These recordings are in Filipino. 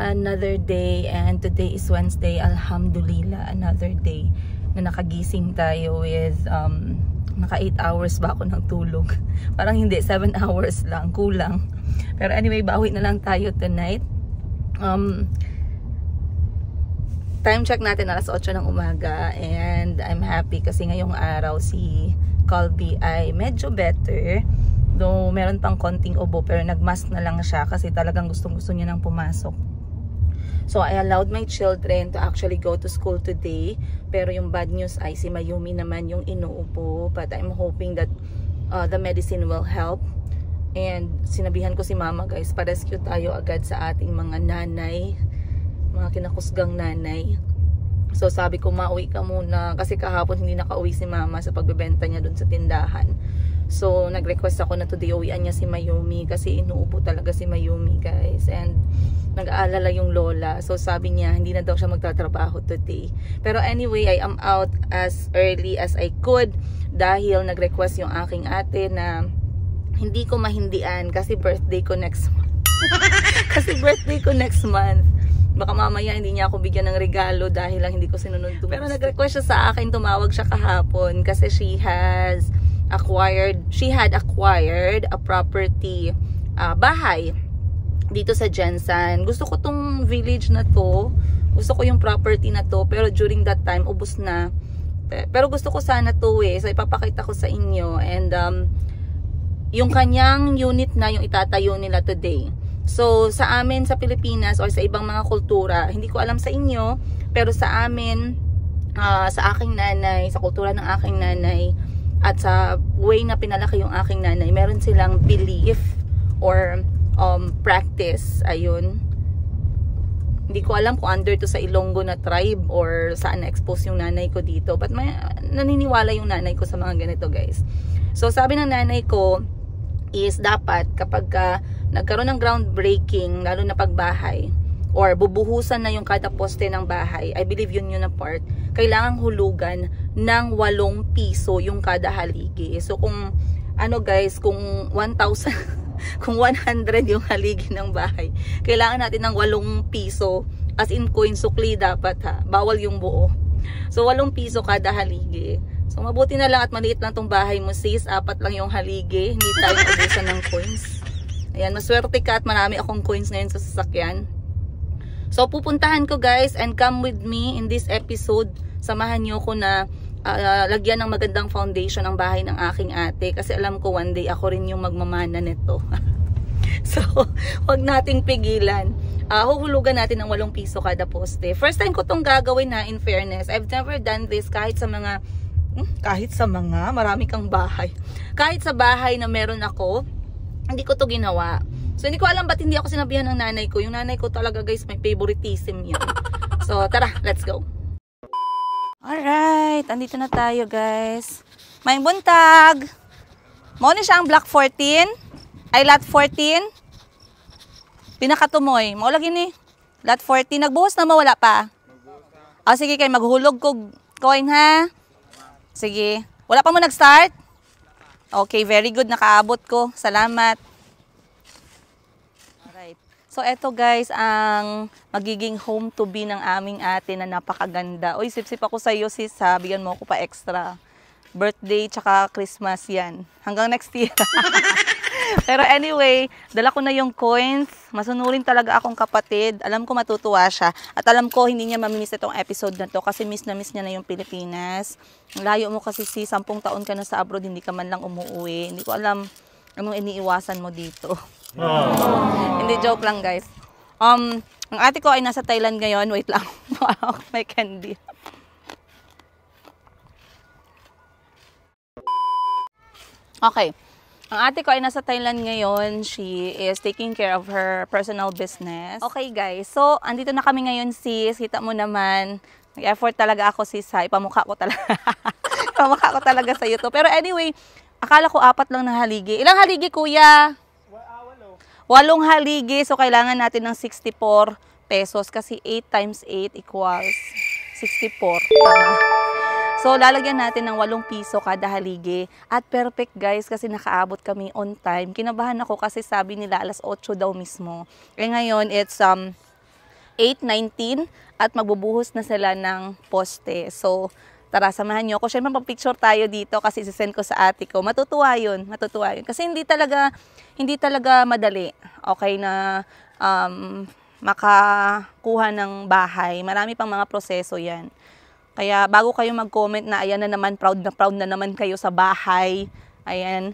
another day, and today is Wednesday. Alhamdulillah, another day na nakagising tayo with naka 8 hours ba ako ng tulog. Parang hindi, 7 hours lang, kulang. Pero anyway, bawi na lang tayo tonight. Time check natin alas 8 ng umaga, and I'm happy kasi ngayong araw si Colby ay medyo better. Though meron pang konting ubo, pero nagmask na lang siya kasi talagang gustong-gusto niya nang pumasok. So I allowed my children to actually go to school today. Pero yung bad news ay si Mayumi naman yung inuupo. But I'm hoping that the medicine will help. And sinabihan ko si mama, guys, pa-rescue tayo agad sa ating mga nanay, mga kinakusgang nanay. So sabi ko, mauwi ka muna kasi kahapon hindi nakauwi si mama sa pagbebenta niya dun sa tindahan. So nag-request ako na today uwian niya si Mayumi kasi inuupo talaga si Mayumi, guys. And nag-aalala yung lola. So sabi niya hindi na daw siya magtatrabaho today. Pero anyway, I am out as early as I could dahil nag-request yung aking ate na hindi ko mahindian kasi birthday ko next month. Kasi birthday ko next month. Baka mamaya hindi niya ako bigyan ng regalo dahil lang hindi ko sinunod. Pero nag-request siya sa akin, tumawag siya kahapon kasi she had acquired a property, bahay dito sa Jensan. Gusto ko tong village na to. Gusto ko yung property na to. Pero during that time, ubos na. Pero gusto ko sana to eh. So ipapakita ko sa inyo. And yung kanyang unit na yung itatayo nila today. So sa amin sa Pilipinas or sa ibang mga kultura, hindi ko alam sa inyo, pero sa amin, sa aking nanay, sa kultura ng aking nanay, at sa way na pinalaki yung aking nanay, meron silang belief or practice, ayun. Hindi ko alam kung under to sa Ilonggo na tribe or saan na-expose yung nanay ko dito, but naniniwala yung nanay ko sa mga ganito, guys. So sabi ng nanay ko is dapat kapag nagkaroon ng groundbreaking, lalo na pagbahay or bubuhusan na yung kada poste ng bahay, I believe yun na part, kailangang hulugan ng 8 piso yung kada haligi. So kung ano, guys, kung 1,000 kung 100 yung haligi ng bahay, kailangan natin ng 8 piso, as in coin, sukli dapat ha, bawal yung buo. So 8 piso kada haligi. So mabuti na lang at maliit lang tong bahay mo, sis, 4 lang yung haligi, hindi tayo ubusan ng coins. Ayan, maswerte ka at marami akong coins ngayon sa sasakyan. So pupuntahan ko, guys, and come with me in this episode. Samahan niyo ko na lagyan ng magandang foundation ang bahay ng aking ate kasi alam ko one day ako rin yung magmamana nito. So wag nating pigilan. Huhulugan natin ng 8 piso kada poste. First time ko tong gagawin na, in fairness. I've never done this kahit sa mga marami kang bahay. Kahit sa bahay na meron ako, hindi ko to ginawa. So hindi ko alam ba't hindi ako sinabihan ng nanay ko. Yung nanay ko talaga, guys, may favoritism yan. So tara, let's go. Alright, andito na tayo, guys. May buntag. Mo ni siya ang block 14. Ay, lot 14. Pinakatumoy. Mo lagi ni. Lot 14. Nagbuhos na mawala pa. Sige, kay maghulog ko coin, ha? Sige. Wala pa mo nag-start? Okay, very good. Nakaabot ko. Salamat. Alright. So, eto, guys, ang magiging home to be ng aming ate na napakaganda. Uy, sip-sip ako sa iyo, sis, ha? Bigyan mo ako pa extra. Birthday, tsaka Christmas yan. Hanggang next year. Pero anyway, dala ko na yung coins. Masunurin talaga akong kapatid. Alam ko matutuwa siya. At alam ko hindi niya mamimiss itong episode na to kasi miss na miss niya na yung Pilipinas. Layo mo kasi 10 taon ka na sa abroad, hindi ka man lang umuwi. Hindi ko alam anong iniiwasan mo dito. Hindi, joke lang, guys. Ang ate ko ay nasa Thailand ngayon. Wait lang. May candy. Okay. Ang ate ko ay nasa Thailand ngayon. She is taking care of her personal business. Okay, guys. So, andito na kami ngayon, sis. Kita mo naman. Nag-effort talaga ako, sis, ha. Ipamukha ko talaga. Ipamukha ko talaga sa YouTube. Pero anyway, akala ko 4 lang na haligi. Ilang haligi, kuya? 8 haligi. So, kailangan natin ng 64 pesos kasi 8 times 8 equals 64. So, lalagyan natin ng 8 piso kada haligi. At perfect, guys, kasi nakaabot kami on time. Kinabahan ako kasi sabi nila alas 8 daw mismo. Eh ngayon, it's 8:19 at magbubuhos na sila ng poste. So, tara, samahan nyo ako. Siyempre, mag-picture tayo dito kasi isisend ko sa ate ko. Matutuwa yun. Matutuwa yun. Kasi hindi talaga madali. Okay na makakuha ng bahay. Marami pang mga proseso yan. Kaya bago kayo mag-comment na ayan na naman, proud na naman kayo sa bahay. Ayan.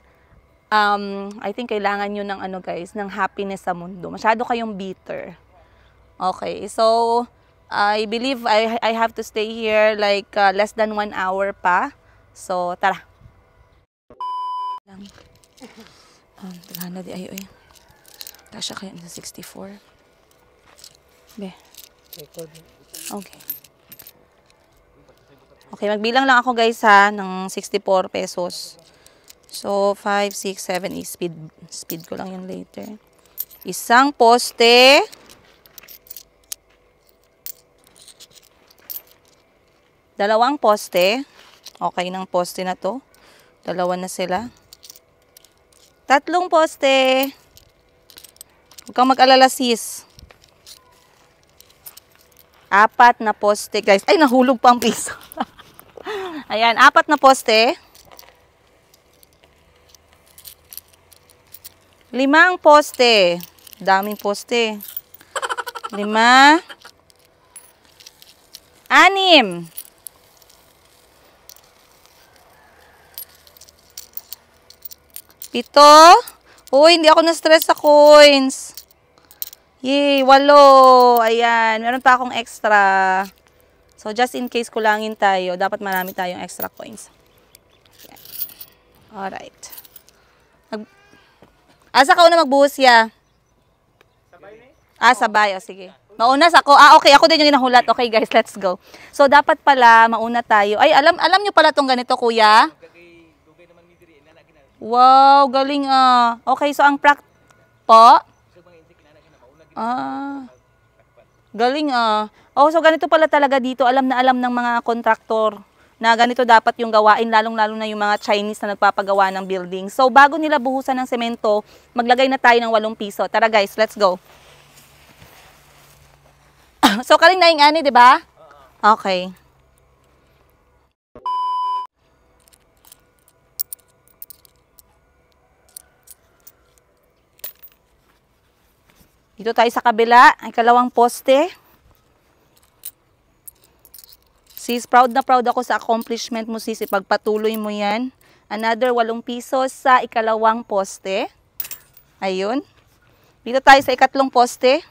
I think kailangan nyo ng guys, ng happiness sa mundo. Masyado kayong bitter. Okay, so I believe I have to stay here like less than 1 hour pa. So, tara. Tagana di ayo eh. Tasha kaya sa 64. Be. Okay. Okay, magbilang lang ako guys ha ng 64 pesos. So, 5, 6, 7, 8. Speed ko lang yun later. Isang poste. Dalawang poste. Okay ng poste na to. Dalawa na sila. Tatlong poste. Huwag kang mag-alala sis. 4 na poste guys. Ay, nahulog pa ang piso. Ayan, 4 na poste. 5 poste. Daming poste. 5. 6. 7. Uy, hindi ako na-stress sa coins. Yay, 8. Ayan, meron pa akong extra. So, just in case kulangin tayo, dapat marami tayong extra coins. Ayan. Alright. Asa ka una magbuhos ya? Sabay na? Sabay. O, sige. Mauna sa ako. Okay, ako din yung inahulat. Okay, guys, let's go. So, dapat pala, mauna tayo. Ay, alam nyo pala tong ganito, kuya? Wow, galing Okay, so ang po? Galing Oh, so ganito pala talaga dito. Alam na alam ng mga kontraktor na ganito dapat yung gawain, lalong-lalo na yung mga Chinese na nagpapagawa ng building. So, bago nila buhusan ng semento, maglagay na tayo ng 8 piso. Tara guys, let's go. So, kaling na yung ani, di ba? Okay. Dito tayo sa kabila, ang ikalawang poste. Sis, proud na proud ako sa accomplishment mo, sis. Ipagpatuloy mo yan. Another 8 pisos sa ikalawang poste. Ayun. Dito tayo sa ikatlong poste.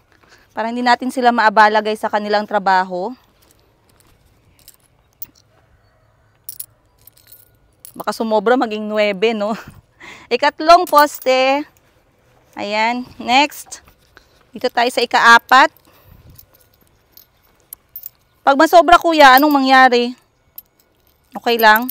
Para hindi natin sila maabala guys sa kanilang trabaho. Baka sumobra maging 9, no? Ikatlong poste. Ayan. Next. Dito tayo sa ika-4. Pag masobra kuya, anong mangyari? Okay lang?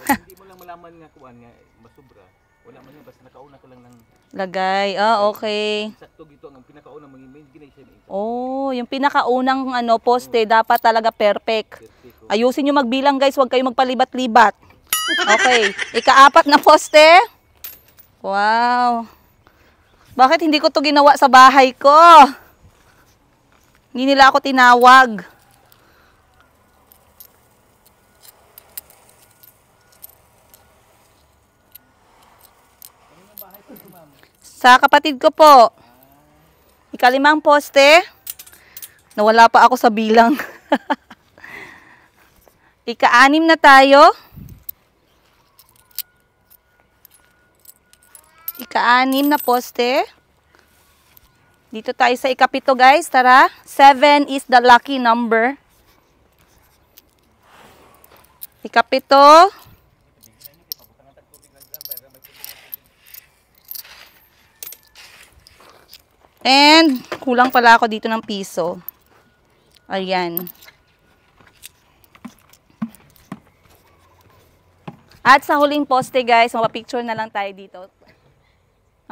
Hindi mo lang malaman nga kuan nga masobra. Wala man yan, basta nakauna ka lang ng lagay. Okay. sakto gito ang pinakauna maging gination. Oh, yung pinakaunang poste dapat talaga perfect. Ayusin nyo magbilang guys, huwag kayo magpalibat-libat. Okay. Ika-4 na poste. Wow. Bakit hindi ko to ginawa sa bahay ko? Hindi nila ako tinawag. Sa kapatid ko po. Ika-5 poste. Nawala pa ako sa bilang. Ika-6 na tayo. Ika-6 na poste. Dito tayo sa ika-7 guys. Tara. 7 is the lucky number. Ika-7. And kulang pala ako dito ng piso. Ayan. At sa huling poste guys, mapapicture na lang tayo dito.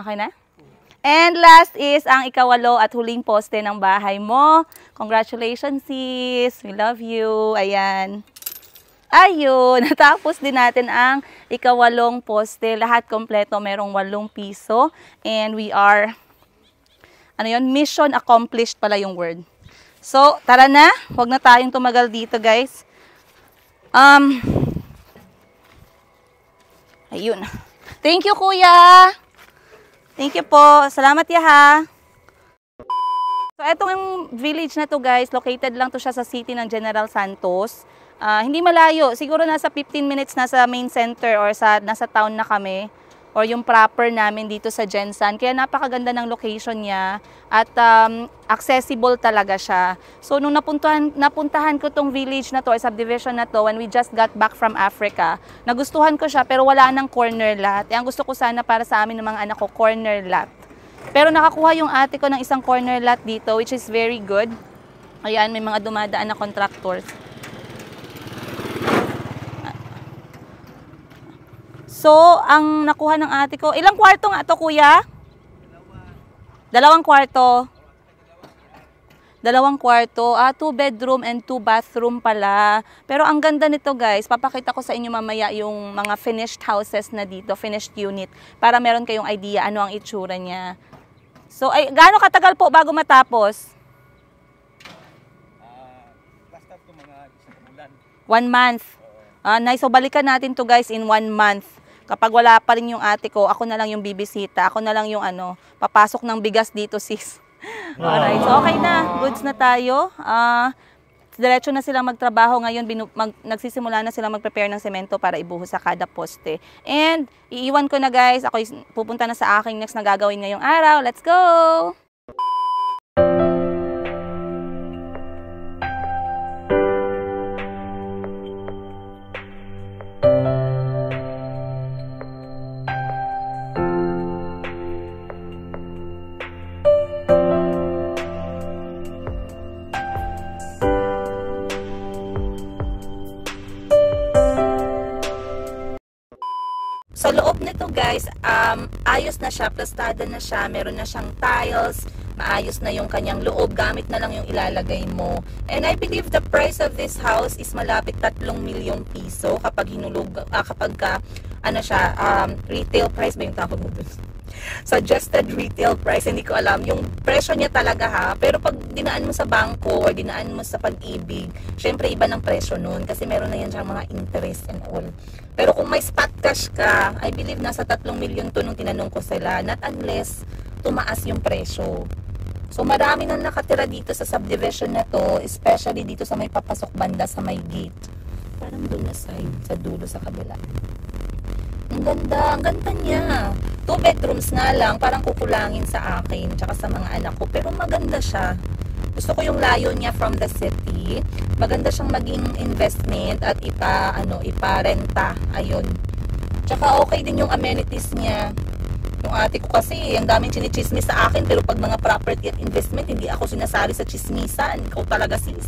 Okay na? And last is ang ika-8 at huling poste ng bahay mo. Congratulations sis! We love you! Ayan. Ayun, natapos din natin ang ika-8 poste. Lahat kompleto, merong 8 piso. And we are, mission accomplished pala yung word. So, tara na. Huwag na tayong tumagal dito, guys. Ayun. Thank you, kuya. Thank you po. Salamat ya, ha. So, etong village na to, guys, located lang to siya sa city ng General Santos. Hindi malayo. Siguro nasa 15 minutes nasa main center or nasa town na kami. Or yung proper namin dito sa Jensan. Kaya napakaganda ng location niya at accessible talaga siya. So nung napuntahan ko tong village na to or subdivision na to when we just got back from Africa, nagustuhan ko siya pero wala nang corner lot. Ang gusto ko sana para sa amin ng mga anak ko, corner lot. Pero nakakuha yung ate ko ng isang corner lot dito which is very good. Ayan, may mga dumadaan na contractors. So, ang nakuha ng ate ko, ilang kwarto nga to, kuya? Dalawang kwarto. Dalawang kwarto. 2 bedroom and 2 bathroom pala. Pero ang ganda nito, guys. Papakita ko sa inyo mamaya yung mga finished houses na dito, finished unit, para meron kayong idea ano ang itsura niya. So, gaano katagal po bago matapos? Basta ito mga isang bulan. 1 month. Nice. So, balikan natin to, guys, in 1 month. Kapag wala pa rin yung ate ko, ako na lang yung bibisita. Ako na lang yung papasok ng bigas dito, sis. Alright, so okay na. Goods na tayo. Diretso na silang magtrabaho ngayon. Nagsisimula na silang mag-prepare ng semento para ibuhos sa kada poste. And, iiwan ko na, guys. Ako pupunta na sa aking next na gagawin ngayong araw. Let's go! Sa loob nito, guys, ayos na siya, plastada na siya, meron na siyang tiles, maayos na yung kanyang loob, gamit na lang yung ilalagay mo. And I believe the price of this house is malapit 3 milyong piso kapag retail price ba yung tawag mo dun? Suggested retail price, hindi ko alam yung presyo niya talaga, ha, pero pag dinaan mo sa bangko or dinaan mo sa Pag-ibig, syempre iba ng presyo nun kasi meron na yan siyang mga interest and all. Pero kung may spot cash ka, I believe nasa 3 milyon to nung tinanong ko sila, not unless tumaas yung presyo. So marami nang nakatira dito sa subdivision na to, especially dito sa may papasok banda sa may gate, parang doon na side, sa dulo sa kabila. Ang ganda niya. 2 bedrooms nga lang, parang kukulangin sa akin, tsaka sa mga anak ko. Pero maganda siya. Gusto ko yung layo niya from the city. Maganda siyang maging investment at iparenta. Ayun. Tsaka okay din yung amenities niya. Yung ate ko kasi, ang daming chinichismis sa akin, pero pag mga property at investment, hindi ako sinasali sa chismisan. Ikaw talaga, sis.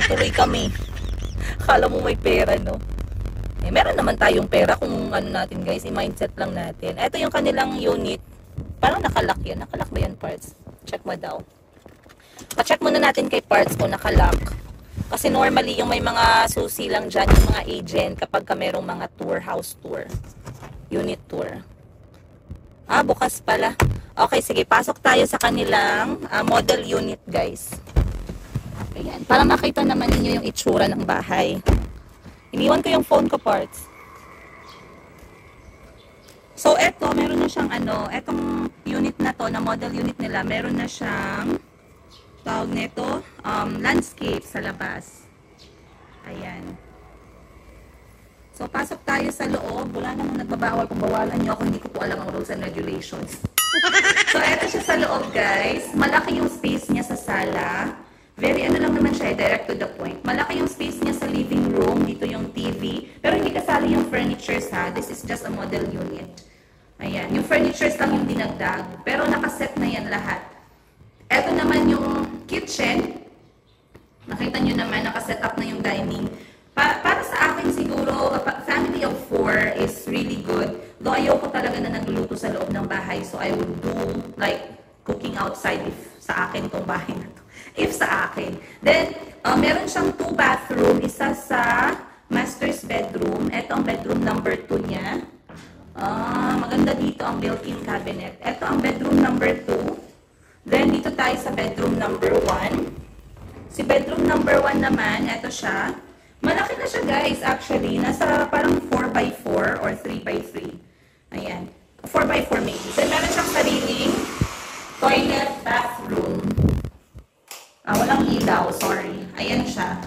Tuloy kami. Akala mo may pera, no? Meron naman tayong pera kung natin, guys, i-mindset lang natin. Ito yung kanilang unit. Parang nakalock yan. Nakalock ba yan, parts? Check mo daw. Pa-check muna natin kay parts kung nakalock. Kasi normally, yung may mga susi lang dyan, yung mga agent, kapag merong mga tour, house tour, unit tour. Bukas pala. Okay, sige, pasok tayo sa kanilang model unit, guys. Ayan. Para makita naman ninyo yung itsura ng bahay. Iniwan ko yung phone ko, parts. So, eto, meron na siyang etong unit na to, na model unit nila, meron na siyang, tawag nito, landscape sa labas. Ayan. So, pasok tayo sa loob. Wala namang nagbabawal kung bawalan nyo ako. Hindi ko po alam ang rules and regulations. So, eto siya sa loob, guys. Malaki yung space niya sa sala. Very lang naman siya, direct to the point. Malaki yung space niya sa living room. Dito yung TV. Pero hindi kasali yung furnitures, ha. This is just a model unit. Ayan. Yung furnitures lang yung dinagdag. Pero nakaset na yan lahat. Ito naman yung kitchen. Nakita nyo naman, nakaset up na yung dining. Para sa akin siguro, family of 4 is really good. Though ayoko talaga na nagluluto sa loob ng bahay. So I would do like cooking outside if sa akin itong bahay na to. If sa akin. Then, meron siyang 2 bathroom. Isa sa master's bedroom. Ito ang bedroom number 2 niya. Maganda dito ang built-in cabinet. Ito ang bedroom number 2. Then, dito tayo sa bedroom number 1. Si bedroom number 1 naman, eto siya. Malaki na siya guys, actually. Nasa parang 4x4 or 3x3. Ayan. 4x4 maybe. Then meron siyang sariling toilet, bathroom. Walang ilaw, sorry. Ayan siya.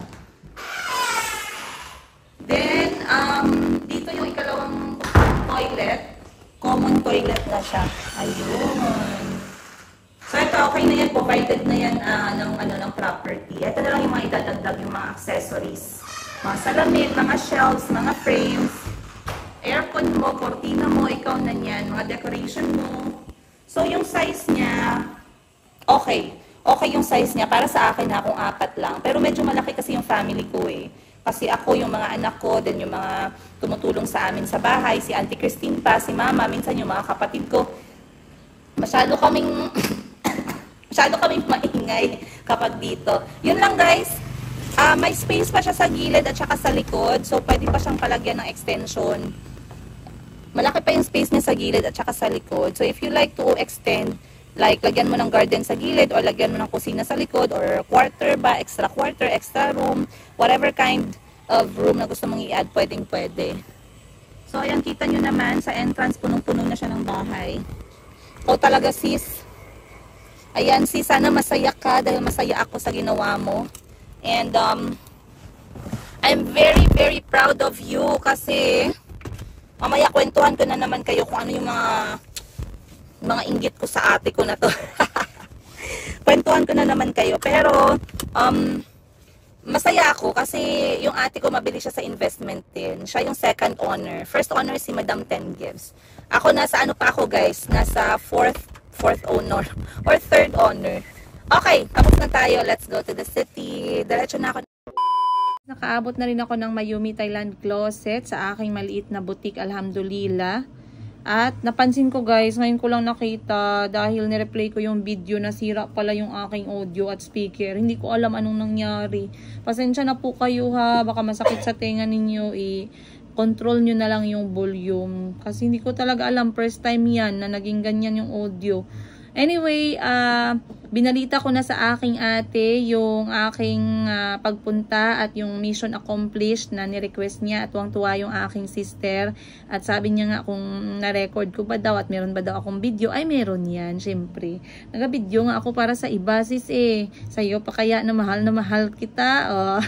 Then, dito yung ikalawang toilet. Common toilet na siya. Ayun. So, ito, okay na yan. Provided na yan ng property. Ito na lang yung mga idadagdag, yung mga accessories. Mga salamin, mga shelves, mga frames, aircon mo, cortina mo, ikaw na yan, mga decoration mo. So, yung size niya, okay. Okay yung size niya. Para sa akin na kung 4 lang. Pero medyo malaki kasi yung family ko eh. Kasi ako, yung mga anak ko, then yung mga tumutulong sa amin sa bahay, si Auntie Christine pa, si Mama, minsan yung mga kapatid ko. Masyado kaming maingay kapag dito. Yun lang guys. May space pa siya sa gilid at saka sa likod. So, pwede pa siyang palagyan ng extension. Malaki pa yung space niya sa gilid at saka sa likod. So, if you like to extend, like, lagyan mo ng garden sa gilid or lagyan mo ng kusina sa likod or quarter ba, extra quarter, extra room, whatever kind of room na gusto mong i-add, pwede. So, ayan, kita nyo naman sa entrance, punong-puno na siya ng bahay. O talaga sis. Ayan sis, sana masaya ka dahil masaya ako sa ginawa mo. And, I'm very, very proud of you kasi mamaya kwentuhan ko na naman kayo kung ano yung mga inggit ko sa ate ko na to. Kwentuhan ko na naman kayo. Pero, masaya ako kasi yung ate ko mabili siya sa investment din. Siya yung second owner. First owner si Madam Ten Gives. Ako nasa ano pa ako guys? Nasa fourth owner or third owner. Okay, tapos na tayo. Let's go to the city. Diretso na ako. Nakaabot na rin ako ng Mayumi Thailand Closet sa aking maliit na boutique, alhamdulillah. At napansin ko guys, ngayon ko lang nakita dahil nireplay ko yung video, nasira pala yung aking audio at speaker. Hindi ko alam anong nangyari. Pasensya na po kayo ha, baka masakit sa tenga ninyo control nyo na lang yung volume. Kasi hindi ko talaga alam, first time yan na naging ganyan yung audio. Anyway, binalita ko na sa aking ate yung aking pagpunta at yung mission accomplished na ni-request niya at tuwang-tuwa yung aking sister. At sabi niya nga kung na-record ko ba daw at meron ba daw akong video. Ay, meron yan, syempre. Nag-video nga ako para sa iba sis Sa'yo pa kaya na mahal kita. Oh.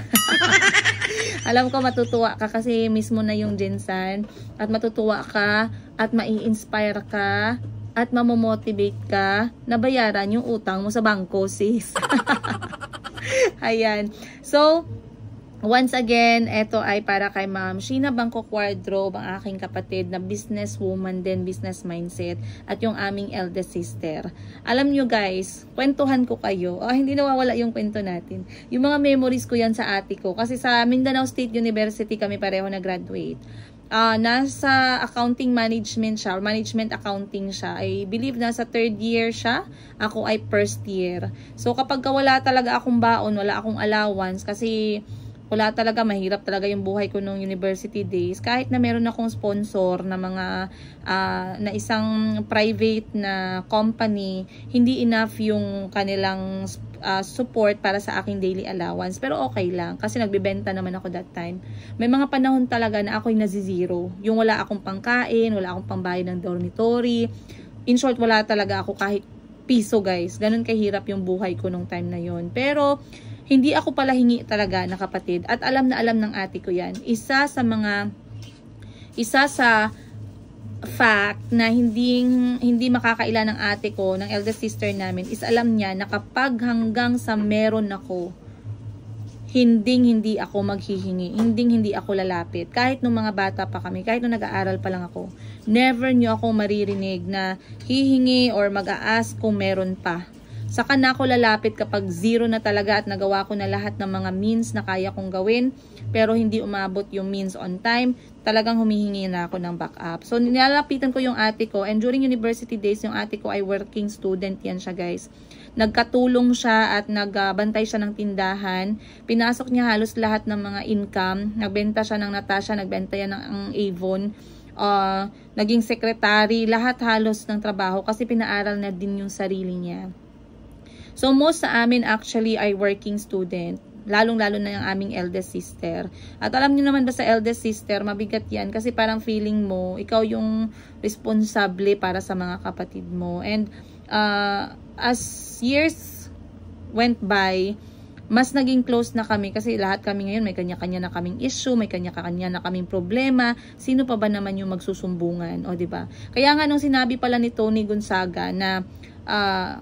Alam ko matutuwa ka kasi mismo na yung Jensan. At matutuwa ka at mai-inspire ka. At mamomotivate ka na bayaran yung utang mo sa bangko, sis. Ayan. So, once again, ito ay para kay Ma'am Sheena Bangko Quadro, ang aking kapatid na businesswoman din, business mindset, at yung aming eldest sister. Alam nyo guys, kwentuhan ko kayo. Hindi nawawala yung kwento natin. Yung mga memories ko yan sa ate ko. Kasi sa Mindanao State University kami pareho na-graduate. Nasa accounting management siya, or management accounting siya. I believe nasa 3rd year siya, ako ay 1st year. So kapag wala talaga akong baon, wala akong allowance, kasi wala talaga, mahirap talaga yung buhay ko nung university days. Kahit na meron akong sponsor na mga, na isang private na company, hindi enough yung kanilang support para sa aking daily allowance. Pero okay lang, kasi nagbebenta naman ako that time. May mga panahon talaga na ako'y nazi-zero. Yung wala akong pangkain, wala akong pambayad ng dormitory. In short, wala talaga ako kahit piso guys. Ganun kahirap yung buhay ko nung time na yon. Pero, hindi ako pala hingi talaga na kapatid. At alam na alam ng ate ko yan. Isa sa fact na hindi makakaila ng ate ko, ng eldest sister namin, is alam niya na kapag hanggang sa meron ako, hindi ako maghihingi. Hindi ako lalapit. Kahit nung mga bata pa kami, kahit nung nag-aaral pa lang ako, never niyo ako maririnig na hihingi or mag-a-ask kung meron pa. Saka na ako lalapit kapag zero na talaga at nagawa ko na lahat ng mga means na kaya kong gawin, pero hindi umabot yung means on time, talagang humihingi na ako ng backup. So, nilalapitan ko yung ate ko, and during university days, yung ate ko ay working student yan siya guys. Nagkatulong siya at nagbantay siya ng tindahan. Pinasok niya halos lahat ng mga income. Nagbenta siya ng Natasha, nagbenta yan ng Avon. Naging secretary, lahat halos ng trabaho kasi pinaaral na din yung sarili niya. So most sa amin actually ay working student. Lalong-lalo na yung aming eldest sister. At alam niyo naman ba sa eldest sister, mabigat yan kasi parang feeling mo, ikaw yung responsable para sa mga kapatid mo. And as years went by, mas naging close na kami kasi lahat kami ngayon may kanya-kanya na kaming issue, may kanya-kanya na kaming problema. Sino pa ba naman yung magsusumbungan? O, diba? Kaya nga nung sinabi pala ni Tony Gonzaga na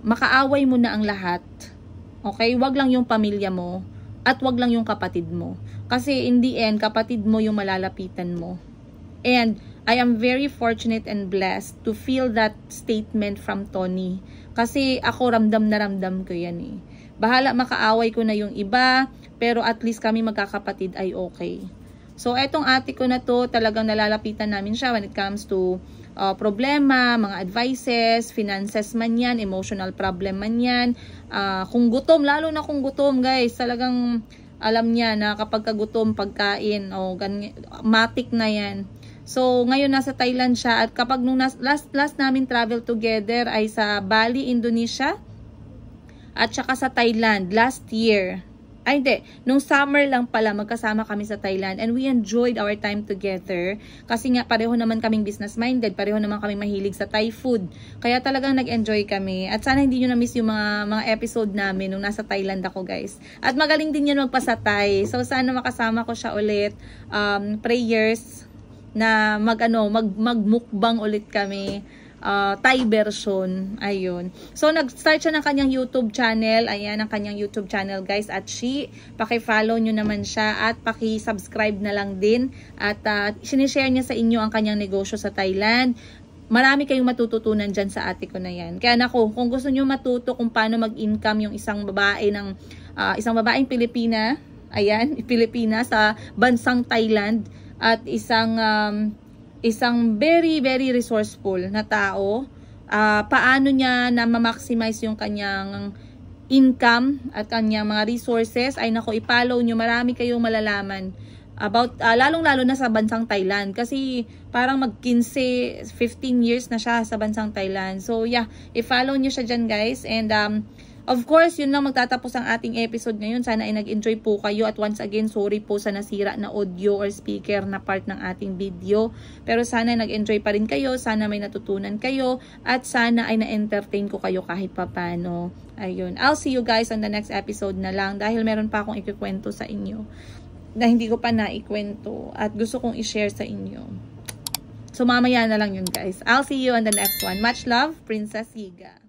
makaaway mo na ang lahat, okay? Wag lang yung pamilya mo at wag lang yung kapatid mo. Kasi in the end, kapatid mo yung malalapitan mo. And I am very fortunate and blessed to feel that statement from Tony. Kasi ako ramdam na ramdam ko yan eh. Bahala makaaway ko na yung iba, pero at least kami magkakapatid ay okay. So etong ate ko na to, talagang nalalapitan namin siya when it comes to problema, mga advices, finances man yan, emotional problem man yan. Kung gutom, lalo na kung gutom guys, talagang alam niya na kapag kagutom, pagkain, matik na yan. So ngayon nasa Thailand siya at kapag nung last namin travel together ay sa Bali, Indonesia at saka sa Thailand last year. Ay hindi, nung summer lang pala magkasama kami sa Thailand and we enjoyed our time together kasi nga pareho naman kaming business minded, pareho naman kaming mahilig sa Thai food. Kaya talagang nag-enjoy kami at sana hindi nyo na-miss yung mga episode namin nung nasa Thailand ako guys. At magaling din yan magpasatay. So sana makasama ko siya ulit. Prayers na magmukbang ulit kami. Thai version, ayun. So nag-start siya ng kanyang YouTube channel. Ayan ang kanyang YouTube channel guys. At paki-follow nyo naman siya at paki-subscribe na lang din. At sinishare niya sa inyo ang kanyang negosyo sa Thailand. Marami kayong matututunan dyan sa ate ko na yan. Kaya nako, kung gusto nyo matuto kung paano mag-income yung isang babaeng Pilipina, ayan, Pilipina sa bansang Thailand at isang very very resourceful na tao, paano niya na ma-maximize yung kanyang income at kanyang mga resources, ay nako, i-follow nyo, marami kayong malalaman about, lalong-lalo na sa bansang Thailand kasi parang mag-15 years na siya sa bansang Thailand. So yeah, i-follow nyo siya dyan guys. And of course, yun lang magtatapos ang ating episode ngayon. Sana ay nag-enjoy po kayo. At once again, sorry po sa nasira na audio or speaker na part ng ating video. Pero sana nag-enjoy pa rin kayo. Sana may natutunan kayo. At sana ay na-entertain ko kayo kahit papano. Ayun. I'll see you guys on the next episode na lang. Dahil meron pa akong ikikwento sa inyo na hindi ko pa naikwento. At gusto kong i-share sa inyo. So mamaya na lang yun guys. I'll see you on the next one. Much love, Princess Yiga.